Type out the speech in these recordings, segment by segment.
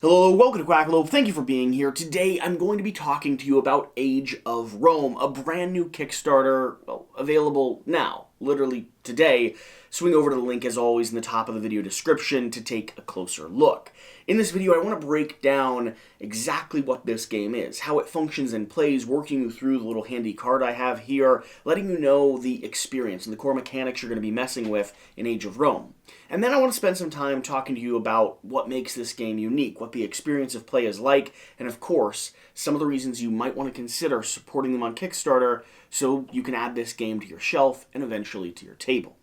Hello, welcome to Quackalope. Thank you for being here. Today I'm going to be talking to you about Age of Rome, a brand new Kickstarter, available now, literally today. Swing over to the link as always in the top of the video description to take a closer look. In this video I want to break down exactly what this game is, how it functions and plays, working you through the little handy card I have here, letting you know the experience and the core mechanics you're going to be messing with in Age of Rome. And then I want to spend some time talking to you about what makes this game unique, what the experience of play is like, and of course, some of the reasons you might want to consider supporting them on Kickstarter so you can add this game to your shelf and eventually to your table.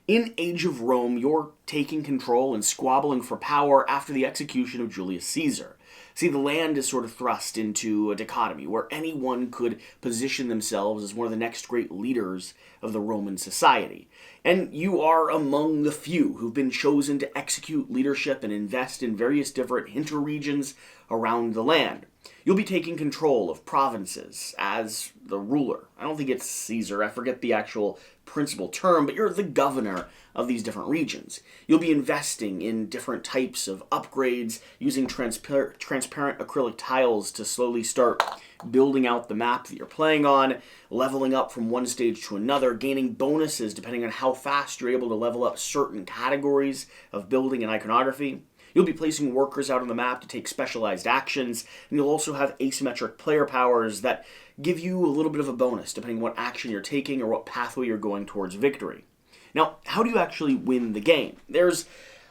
In Age of Rome, you're taking control and squabbling for power after the execution of Julius Caesar. See, the land is sort of thrust into a dichotomy where anyone could position themselves as one of the next great leaders of the Roman society. And you are among the few who've been chosen to execute leadership and invest in various different interregions around the land. You'll be taking control of provinces as the ruler. I don't think it's Caesar, I forget the actual principal term, but you're the governor of these different regions. You'll be investing in different types of upgrades, using transparent acrylic tiles to slowly start building out the map that you're playing on, leveling up from one stage to another, gaining bonuses depending on how fast you're able to level up certain categories of building and iconography. You'll be placing workers out on the map to take specialized actions, and you'll also have asymmetric player powers that give you a little bit of a bonus depending on what action you're taking or what pathway you're going towards victory. Now, how do you actually win the game? There's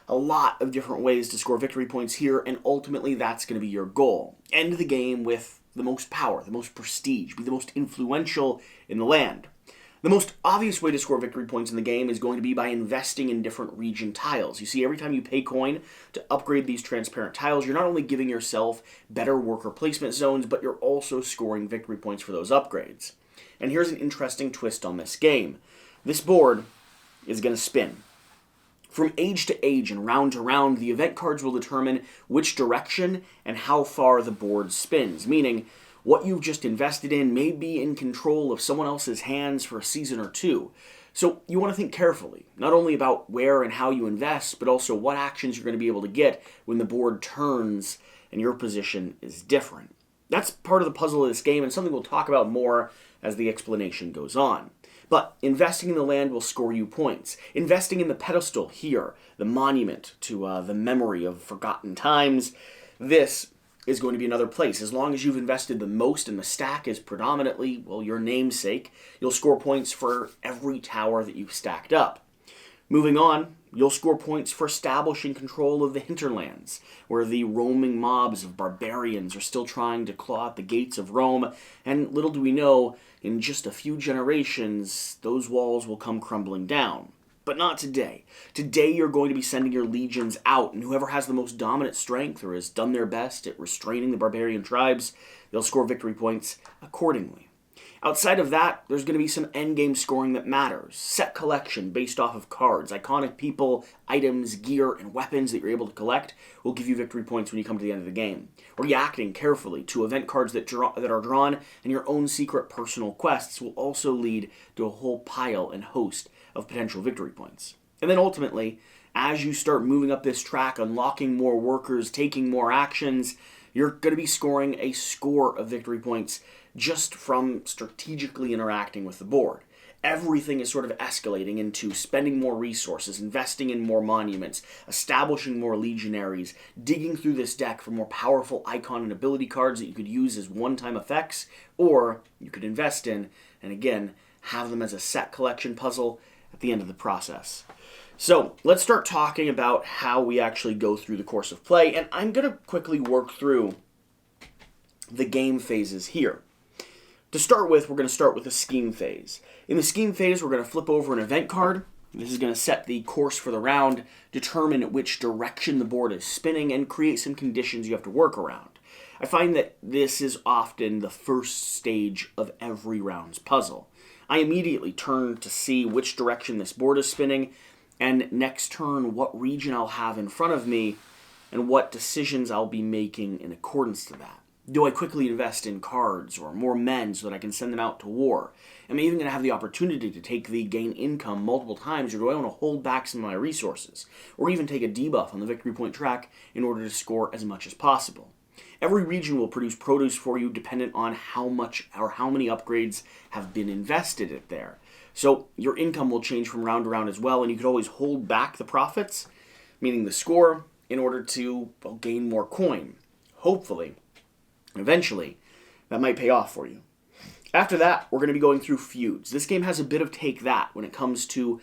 a lot of different ways to score victory points here, and ultimately that's going to be your goal. End the game with the most power, the most prestige, be the most influential in the land. The most obvious way to score victory points in the game is going to be by investing in different region tiles. You see, every time you pay coin to upgrade these transparent tiles, you're not only giving yourself better worker placement zones, but you're also scoring victory points for those upgrades. And here's an interesting twist on this game. This board is going to spin. From age to age and round to round, the event cards will determine which direction and how far the board spins, meaning what you've just invested in may be in control of someone else's hands for a season or two. So you want to think carefully, not only about where and how you invest, but also what actions you're going to be able to get when the board turns and your position is different. That's part of the puzzle of this game and something we'll talk about more as the explanation goes on. But investing in the land will score you points. Investing in the pedestal here, the monument to the memory of forgotten times, this is going to be another place. As long as you've invested the most and the stack is predominantly, well, your namesake, you'll score points for every tower that you've stacked up. Moving on, you'll score points for establishing control of the hinterlands, where the roaming mobs of barbarians are still trying to claw at the gates of Rome, and little do we know, in just a few generations, those walls will come crumbling down. But not today. Today you're going to be sending your legions out, and whoever has the most dominant strength or has done their best at restraining the barbarian tribes, they'll score victory points accordingly. Outside of that, there's going to be some endgame scoring that matters. Set collection based off of cards, iconic people, items, gear, and weapons that you're able to collect will give you victory points when you come to the end of the game. Reacting carefully to event cards that are drawn and your own secret personal quests will also lead to a whole pile and host of potential victory points. And then ultimately, as you start moving up this track, unlocking more workers, taking more actions, you're going to be scoring a score of victory points just from strategically interacting with the board. Everything is sort of escalating into spending more resources, investing in more monuments, establishing more legionaries, digging through this deck for more powerful icon and ability cards that you could use as one-time effects, or you could invest in, and again, have them as a set collection puzzle at the end of the process. So let's start talking about how we actually go through the course of play, and I'm going to quickly work through the game phases here. To start with, we're going to start with the scheme phase. In the scheme phase, we're going to flip over an event card. This is going to set the course for the round, determine which direction the board is spinning, and create some conditions you have to work around. I find that this is often the first stage of every round's puzzle. I immediately turn to see which direction this board is spinning, and next turn what region I'll have in front of me, and what decisions I'll be making in accordance to that. Do I quickly invest in cards or more men so that I can send them out to war? Am I even going to have the opportunity to take the gain income multiple times, or do I want to hold back some of my resources? Or even take a debuff on the victory point track in order to score as much as possible? Every region will produce produce for you dependent on how much or how many upgrades have been invested in there. So your income will change from round to round as well, and you could always hold back the profits, meaning the score, in order to gain more coin. Hopefully, eventually, that might pay off for you. After that, we're going to be going through feuds. This game has a bit of take that when it comes to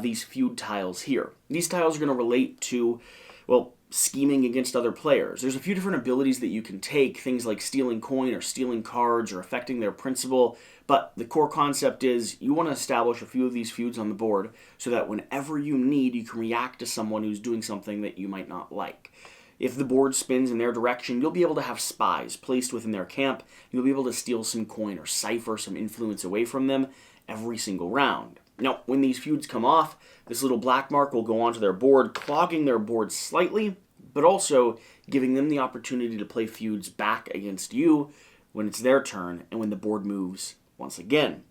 these feud tiles here. These tiles are going to relate to, well, scheming against other players. There's a few different abilities that you can take, things like stealing coin or stealing cards or affecting their principal, but the core concept is you want to establish a few of these feuds on the board so that whenever you need, you can react to someone who's doing something that you might not like. If the board spins in their direction, you'll be able to have spies placed within their camp. You'll be able to steal some coin or cipher some influence away from them every single round. Now, when these feuds come off, this little black mark will go onto their board, clogging their board slightly, but also giving them the opportunity to play feuds back against you when it's their turn and when the board moves once again.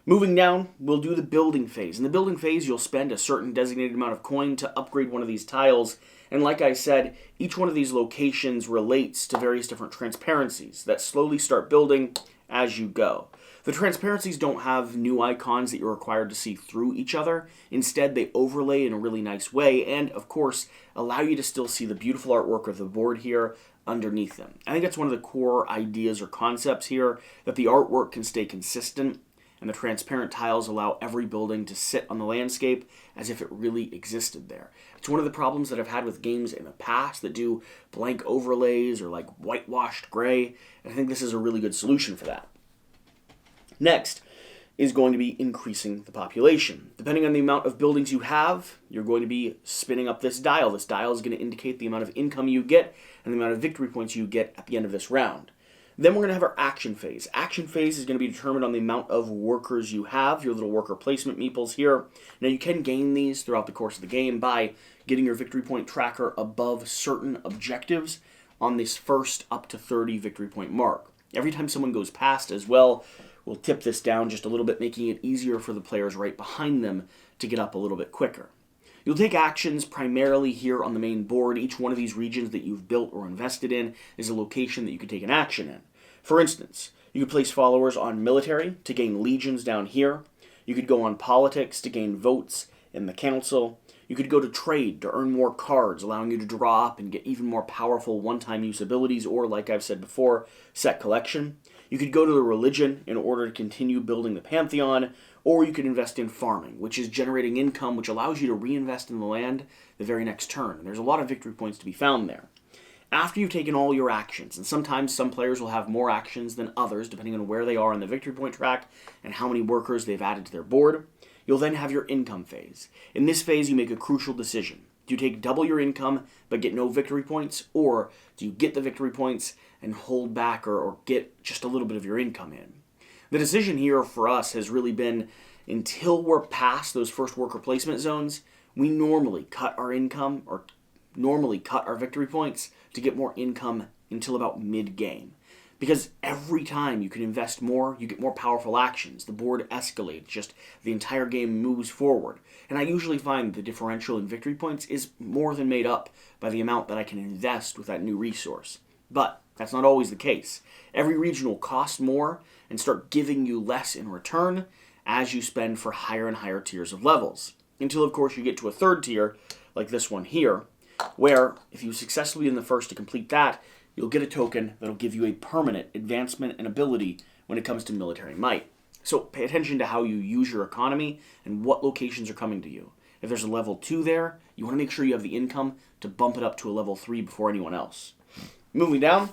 Moving down, we'll do the building phase. In the building phase, you'll spend a certain designated amount of coin to upgrade one of these tiles. And like I said, each one of these locations relates to various different transparencies that slowly start building as you go. The transparencies don't have new icons that you're required to see through each other. Instead, they overlay in a really nice way and, of course, allow you to still see the beautiful artwork of the board here underneath them. I think that's one of the core ideas or concepts here, that the artwork can stay consistent and the transparent tiles allow every building to sit on the landscape as if it really existed there. It's one of the problems that I've had with games in the past that do blank overlays or like whitewashed gray, and I think this is a really good solution for that. Next is going to be increasing the population. Depending on the amount of buildings you have, you're going to be spinning up this dial. This dial is going to indicate the amount of income you get and the amount of victory points you get at the end of this round. Then we're going to have our action phase. Action phase is going to be determined on the amount of workers you have, your little worker placement meeples here. Now you can gain these throughout the course of the game by getting your victory point tracker above certain objectives on this first up to 30 victory point mark. Every time someone goes past as well, we'll tip this down just a little bit, making it easier for the players right behind them to get up a little bit quicker. You'll take actions primarily here on the main board. Each one of these regions that you've built or invested in is a location that you can take an action in. For instance, you could place followers on military to gain legions down here. You could go on politics to gain votes in the council. You could go to trade to earn more cards, allowing you to draw up and get even more powerful one-time use abilities, or, like I've said before, set collection. You could go to the religion in order to continue building the pantheon, or you could invest in farming, which is generating income, which allows you to reinvest in the land the very next turn. And there's a lot of victory points to be found there. After you've taken all your actions, and sometimes some players will have more actions than others, depending on where they are on the victory point track and how many workers they've added to their board, you'll then have your income phase. In this phase, you make a crucial decision. Do you take double your income but get no victory points, or do you get the victory points and hold back or get just a little bit of your income in? The decision here for us has really been, until we're past those first worker placement zones, we normally cut our income or normally cut our victory points to get more income until about mid-game. Because every time you can invest more, you get more powerful actions. The board escalates, just the entire game moves forward. And I usually find the differential in victory points is more than made up by the amount that I can invest with that new resource. But that's not always the case. Every region will cost more and start giving you less in return as you spend for higher and higher tiers of levels. Until, of course, you get to a third tier, like this one here, where if you successfully in the first to complete that, you'll get a token that'll give you a permanent advancement and ability when it comes to military might. So pay attention to how you use your economy and what locations are coming to you. If there's a level 2 there, you want to make sure you have the income to bump it up to a level 3 before anyone else. Moving down,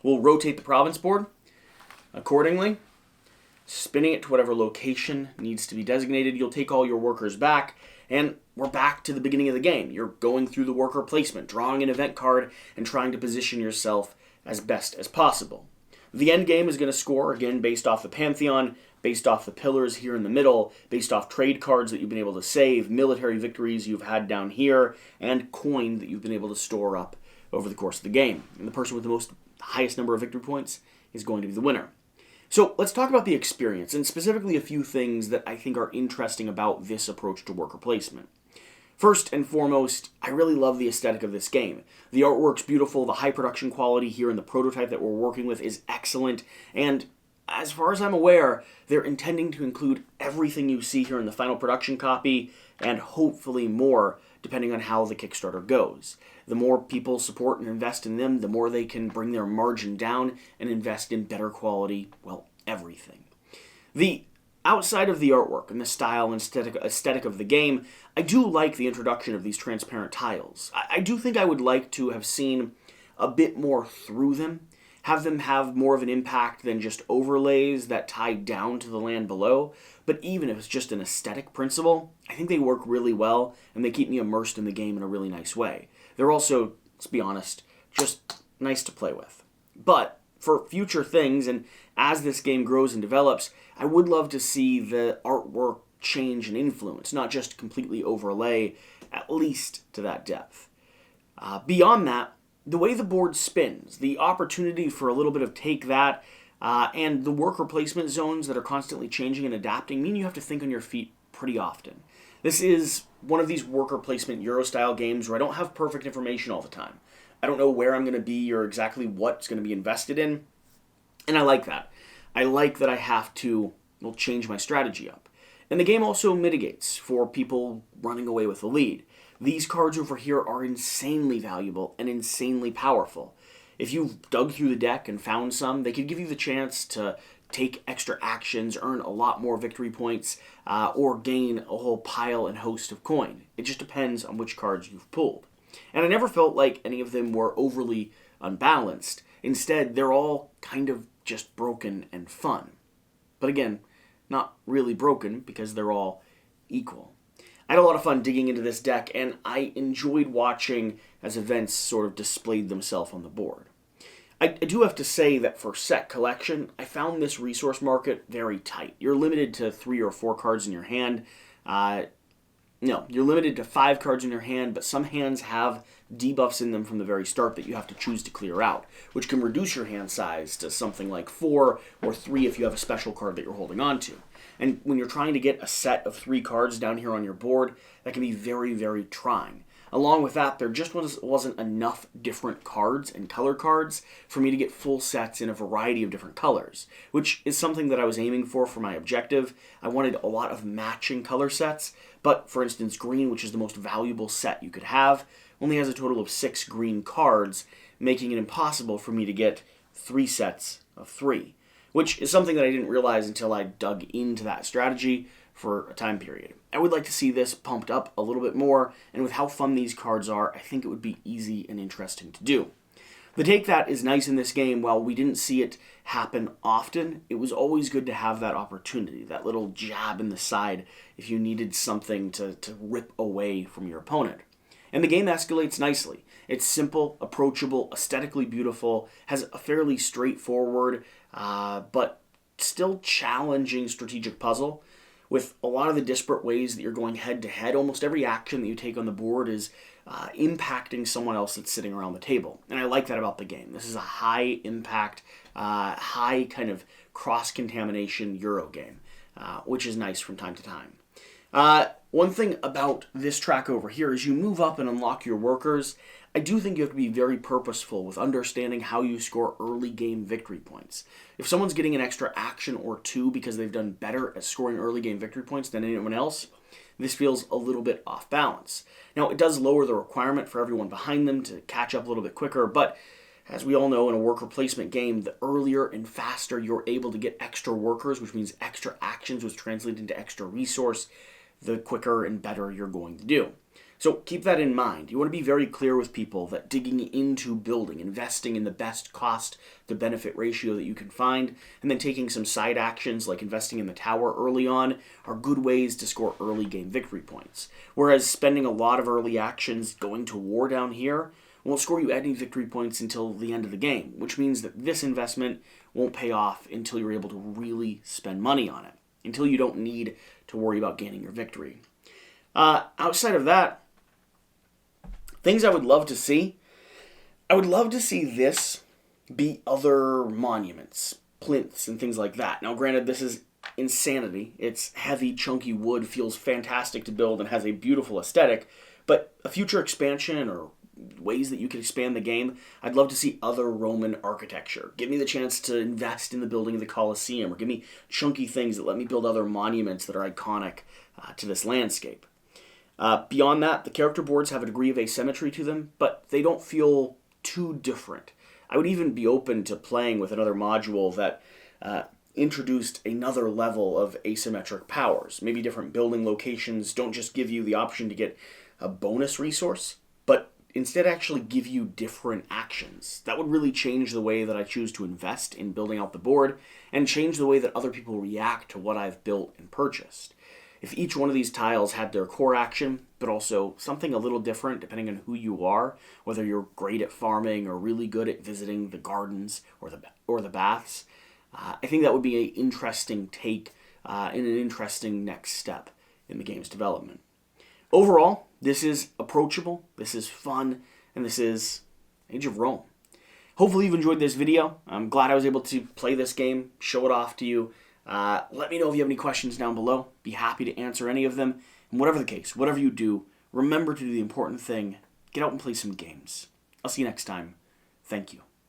we'll rotate the province board accordingly, spinning it to whatever location needs to be designated. You'll take all your workers back, and we're back to the beginning of the game. You're going through the worker placement, drawing an event card, and trying to position yourself as best as possible. The end game is going to score, again, based off the Pantheon, based off the pillars here in the middle, based off trade cards that you've been able to save, military victories you've had down here, and coin that you've been able to store up over the course of the game. And the person with the highest number of victory points is going to be the winner. So let's talk about the experience, and specifically a few things that I think are interesting about this approach to worker placement. First and foremost, I really love the aesthetic of this game. The artwork's beautiful, the high production quality here in the prototype that we're working with is excellent, and as far as I'm aware, they're intending to include everything you see here in the final production copy, and hopefully more, depending on how the Kickstarter goes. The more people support and invest in them, the more they can bring their margin down and invest in better quality, well, everything. Outside of the artwork and the style and aesthetic of the game, I do like the introduction of these transparent tiles. I do think I would like to have seen a bit more through them, have them have more of an impact than just overlays that tie down to the land below. But even if it's just an aesthetic principle, I think they work really well and they keep me immersed in the game in a really nice way. They're also, let's be honest, just nice to play with. But for future things, and as this game grows and develops, I would love to see the artwork change and influence, not just completely overlay, at least to that depth. Beyond that, the way the board spins, the opportunity for a little bit of take that, and the worker placement zones that are constantly changing and adapting mean you have to think on your feet pretty often. This is one of these worker placement Euro-style games where I don't have perfect information all the time. I don't know where I'm going to be or exactly what's going to be invested in, and I like that. I like that I have to, change my strategy up. And the game also mitigates for people running away with the lead. These cards over here are insanely valuable and insanely powerful. If you've dug through the deck and found some, they could give you the chance to take extra actions, earn a lot more victory points, or gain a whole pile and host of coin. It just depends on which cards you've pulled. And I never felt like any of them were overly unbalanced. Instead, they're all kind of just broken and fun. But again, not really broken because they're all equal. I had a lot of fun digging into this deck, and I enjoyed watching as events sort of displayed themselves on the board. I do have to say that for set collection, I found this resource market very tight. You're limited to 3 or 4 cards in your hand. No, you're limited to 5 cards in your hand, but some hands have debuffs in them from the very start that you have to choose to clear out, which can reduce your hand size to something like 4 or 3 if you have a special card that you're holding on to. And when you're trying to get a set of 3 cards down here on your board, that can be very, very trying. Along with that, there just wasn't enough different cards and color cards for me to get full sets in a variety of different colors, which is something that I was aiming for my objective. I wanted a lot of matching color sets, but for instance, green, which is the most valuable set you could have, only has a total of 6 green cards, making it impossible for me to get 3 sets of 3, which is something that I didn't realize until I dug into that strategy for a time period. I would like to see this pumped up a little bit more, and with how fun these cards are, I think it would be easy and interesting to do. The take that is nice in this game. While we didn't see it happen often, it was always good to have that opportunity, that little jab in the side if you needed something to rip away from your opponent. And the game escalates nicely. It's simple, approachable, aesthetically beautiful, has a fairly straightforward, but still challenging strategic puzzle. With a lot of the disparate ways that you're going head-to-head, almost every action that you take on the board is impacting someone else that's sitting around the table. And I like that about the game. This is a high-impact, high kind of cross-contamination Euro game, which is nice from time to time. One thing about this track over here is you move up and unlock your workers. I do think you have to be very purposeful with understanding how you score early game victory points. If someone's getting an extra action or 2 because they've done better at scoring early game victory points than anyone else, this feels a little bit off balance. Now, it does lower the requirement for everyone behind them to catch up a little bit quicker, but as we all know in a worker placement game, the earlier and faster you're able to get extra workers, which means extra actions, which translate into extra resource, the quicker and better you're going to do. So keep that in mind. You want to be very clear with people that digging into building, investing in the best cost to benefit ratio that you can find, and then taking some side actions like investing in the tower early on are good ways to score early game victory points. Whereas spending a lot of early actions going to war down here won't score you any victory points until the end of the game, which means that this investment won't pay off until you're able to really spend money on it, until you don't need to worry about gaining your victory. Outside of that, things I would love to see. I would love to see this be other monuments, plinths, and things like that. Now, granted, this is insanity. It's heavy, chunky wood, feels fantastic to build, and has a beautiful aesthetic, but a future expansion or ways that you can expand the game, I'd love to see other Roman architecture. Give me the chance to invest in the building of the Colosseum, or give me chunky things that let me build other monuments that are iconic to this landscape. Beyond that, the character boards have a degree of asymmetry to them, but they don't feel too different. I would even be open to playing with another module that introduced another level of asymmetric powers. Maybe different building locations don't just give you the option to get a bonus resource, but instead actually give you different actions. That would really change the way that I choose to invest in building out the board, and change the way that other people react to what I've built and purchased. If each one of these tiles had their core action, but also something a little different depending on who you are, whether you're great at farming or really good at visiting the gardens or the baths, I think that would be an interesting take and an interesting next step in the game's development. Overall, this is approachable, this is fun, and this is Age of Rome. Hopefully you've enjoyed this video. I'm glad I was able to play this game, show it off to you. Let me know if you have any questions down below. Be happy to answer any of them. And whatever the case, whatever you do, remember to do the important thing. Get out and play some games. I'll see you next time. Thank you.